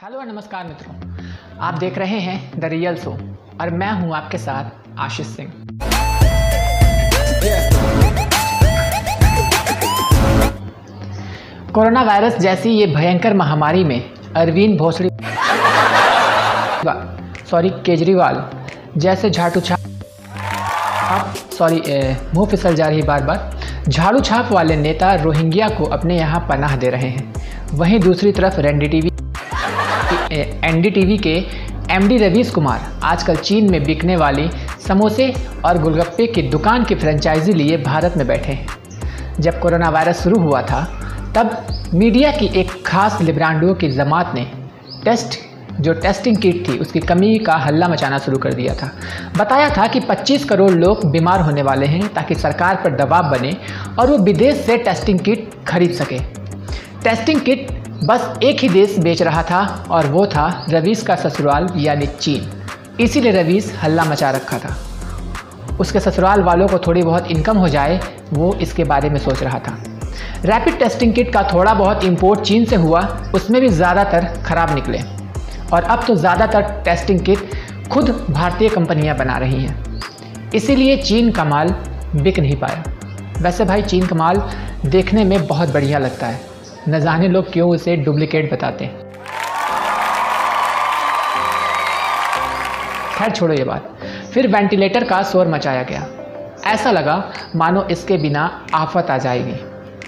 Hello नमस्कार मित्रों, आप देख रहे हैं द रियल शो और मैं हूं आपके साथ आशीष सिंह। कोरोना वायरस जैसी ये भयंकर महामारी में अरविंद भोसड़ी केजरीवाल जैसे मुंह फिसल जा रही बार झाड़ू छाप वाले नेता रोहिंग्या को अपने यहाँ पनाह दे रहे हैं। वहीं दूसरी तरफ एनडीटीवी के एमडी रवीश कुमार आजकल चीन में बिकने वाली समोसे और गोलगप्पे की दुकान की फ्रेंचाइजी लिए भारत में बैठे हैं। जब कोरोना वायरस शुरू हुआ था तब मीडिया की एक खास लिब्रांडुओं की जमात ने टेस्टिंग किट थी उसकी कमी का हल्ला मचाना शुरू कर दिया था। बताया था कि 25 करोड़ लोग बीमार होने वाले हैं ताकि सरकार पर दबाव बने और वो विदेश से टेस्टिंग किट खरीद सके। टेस्टिंग किट बस एक ही देश बेच रहा था और वो था रवीश का ससुराल यानी चीन। इसीलिए रवीश हल्ला मचा रखा था। उसके ससुराल वालों को थोड़ी बहुत इनकम हो जाए, वो इसके बारे में सोच रहा था। रैपिड टेस्टिंग किट का थोड़ा बहुत इंपोर्ट चीन से हुआ, उसमें भी ज़्यादातर खराब निकले और अब तो ज़्यादातर टेस्टिंग किट खुद भारतीय कंपनियां बना रही हैं। इसीलिए चीन का माल बिक नहीं पाया। वैसे भाई चीन का माल देखने में बहुत बढ़िया लगता है, न जाने लोग क्यों उसे डुप्लीकेट बताते हैं। खैर छोड़ो ये बात। फिर वेंटिलेटर का शोर मचाया गया। ऐसा लगा मानो इसके बिना आफत आ जाएगी।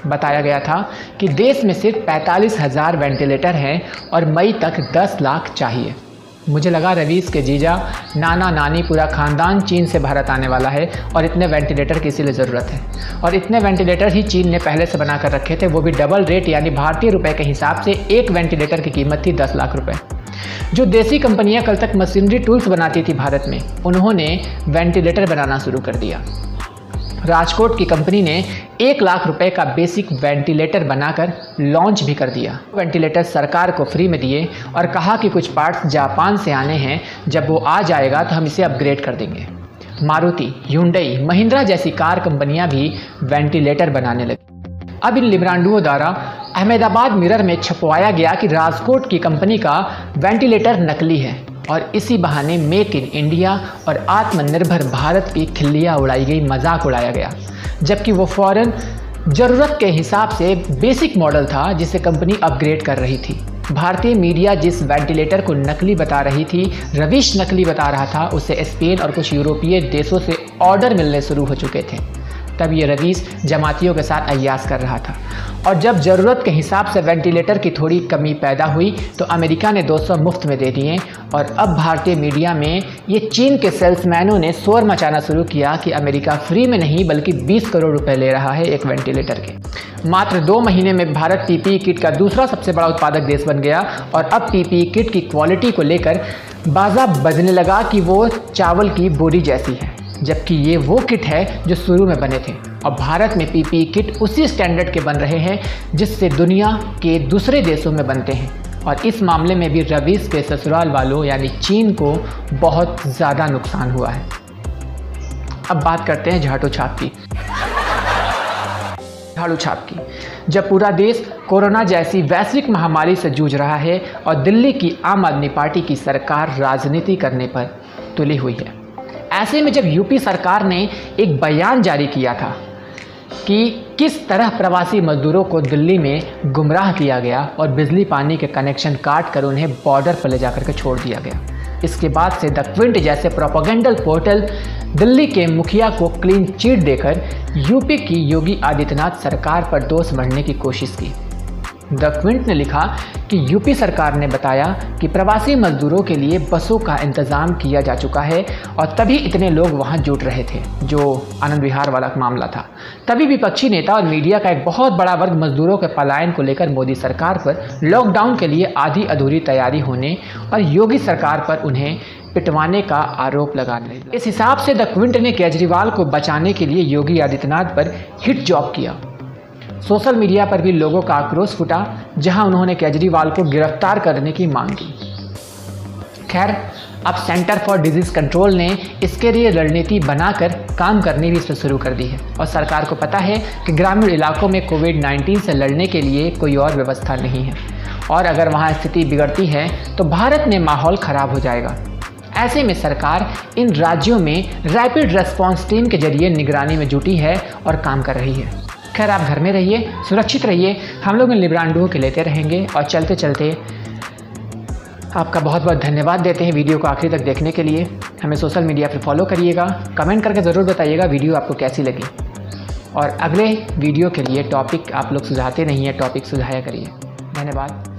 बताया गया था कि देश में सिर्फ 45,000 वेंटिलेटर हैं और मई तक 10 लाख चाहिए। मुझे लगा रवीश के जीजा, नाना नानी, पूरा खानदान चीन से भारत आने वाला है और इतने वेंटिलेटर की इसीलिए ज़रूरत है। और इतने वेंटिलेटर ही चीन ने पहले से बना कर रखे थे, वो भी डबल रेट यानी भारतीय रुपए के हिसाब से एक वेंटिलेटर की कीमत थी 10 लाख रुपए। जो देसी कंपनियां कल तक मशीनरी टूल्स बनाती थी भारत में, उन्होंने वेंटिलेटर बनाना शुरू कर दिया। राजकोट की कंपनी ने 1 लाख रुपए का बेसिक वेंटिलेटर बनाकर लॉन्च भी कर दिया। वेंटिलेटर सरकार को फ्री में दिए और कहा कि कुछ पार्ट्स जापान से आने हैं, जब वो आ जाएगा तो हम इसे अपग्रेड कर देंगे। मारुति, ह्युंडई, महिंद्रा जैसी कार कंपनियां भी वेंटिलेटर बनाने लगी। अब इन लिब्रांडुओं द्वारा अहमदाबाद मिरर में छपवाया गया कि राजकोट की कंपनी का वेंटिलेटर नकली है और इसी बहाने मेक इन इंडिया और आत्मनिर्भर भारत की खिल्लियाँ उड़ाई गई, मजाक उड़ाया गया। जबकि वो फ़ौरन ज़रूरत के हिसाब से बेसिक मॉडल था जिसे कंपनी अपग्रेड कर रही थी। भारतीय मीडिया जिस वेंटिलेटर को नकली बता रही थी, रवीश नकली बता रहा था, उसे स्पेन और कुछ यूरोपीय देशों से ऑर्डर मिलने शुरू हो चुके थे। तब ये रवीश जमातियों के साथ अय्यास कर रहा था। और जब ज़रूरत के हिसाब से वेंटिलेटर की थोड़ी कमी पैदा हुई तो अमेरिका ने 200 मुफ्त में दे दिए और अब भारतीय मीडिया में ये चीन के सेल्समैनों ने शोर मचाना शुरू किया कि अमेरिका फ्री में नहीं बल्कि 20 करोड़ रुपए ले रहा है एक वेंटिलेटर के। मात्र 2 महीने में भारत पीपीई किट का दूसरा सबसे बड़ा उत्पादक देश बन गया और अब पीपीई किट की क्वालिटी को लेकर बाजा बजने लगा कि वो चावल की बोरी जैसी है, जबकि ये वो किट है जो शुरू में बने थे। और भारत में पीपीई किट उसी स्टैंडर्ड के बन रहे हैं जिससे दुनिया के दूसरे देशों में बनते हैं। और इस मामले में भी रवीश के ससुराल वालों यानी चीन को बहुत ज़्यादा नुकसान हुआ है। अब बात करते हैं झाड़ू छाप की। जब पूरा देश कोरोना जैसी वैश्विक महामारी से जूझ रहा है और दिल्ली की आम आदमी पार्टी की सरकार राजनीति करने पर तुली हुई है, ऐसे में जब यूपी सरकार ने एक बयान जारी किया था कि किस तरह प्रवासी मजदूरों को दिल्ली में गुमराह किया गया और बिजली पानी के कनेक्शन काट कर उन्हें बॉर्डर पर ले जाकर के छोड़ दिया गया, इसके बाद से द क्विंट जैसे प्रोपेगेंडल पोर्टल दिल्ली के मुखिया को क्लीन चिट देकर यूपी की योगी आदित्यनाथ सरकार पर दोष मढ़ने की कोशिश की। द क्विंट ने लिखा कि यूपी सरकार ने बताया कि प्रवासी मजदूरों के लिए बसों का इंतज़ाम किया जा चुका है और तभी इतने लोग वहां जुट रहे थे, जो आनंद विहार वाला मामला था। तभी विपक्षी नेता और मीडिया का एक बहुत बड़ा वर्ग मजदूरों के पलायन को लेकर मोदी सरकार पर लॉकडाउन के लिए आधी अधूरी तैयारी होने और योगी सरकार पर उन्हें पिटवाने का आरोप लगाने लगा। इस हिसाब से द क्विंट ने केजरीवाल को बचाने के लिए योगी आदित्यनाथ पर हिट जॉब किया। सोशल मीडिया पर भी लोगों का आक्रोश फूटा, जहां उन्होंने केजरीवाल को गिरफ्तार करने की मांग की। खैर, अब सेंटर फॉर डिजीज कंट्रोल ने इसके लिए रणनीति बनाकर काम करनी भी शुरू कर दी है और सरकार को पता है कि ग्रामीण इलाकों में कोविड-19 से लड़ने के लिए कोई और व्यवस्था नहीं है और अगर वहाँ स्थिति बिगड़ती है तो भारत में माहौल खराब हो जाएगा। ऐसे में सरकार इन राज्यों में रैपिड रेस्पॉन्स टीम के जरिए निगरानी में जुटी है और काम कर रही है। खैर, आप घर में रहिए, सुरक्षित रहिए। हम लोग इन लिब्रांडो के लेते रहेंगे और चलते चलते आपका बहुत बहुत धन्यवाद देते हैं वीडियो को आखिरी तक देखने के लिए। हमें सोशल मीडिया पर फॉलो करिएगा, कमेंट करके ज़रूर बताइएगा वीडियो आपको कैसी लगी, और अगले वीडियो के लिए टॉपिक आप लोग सुझाते नहीं हैं, टॉपिक सुझाया करिए। धन्यवाद।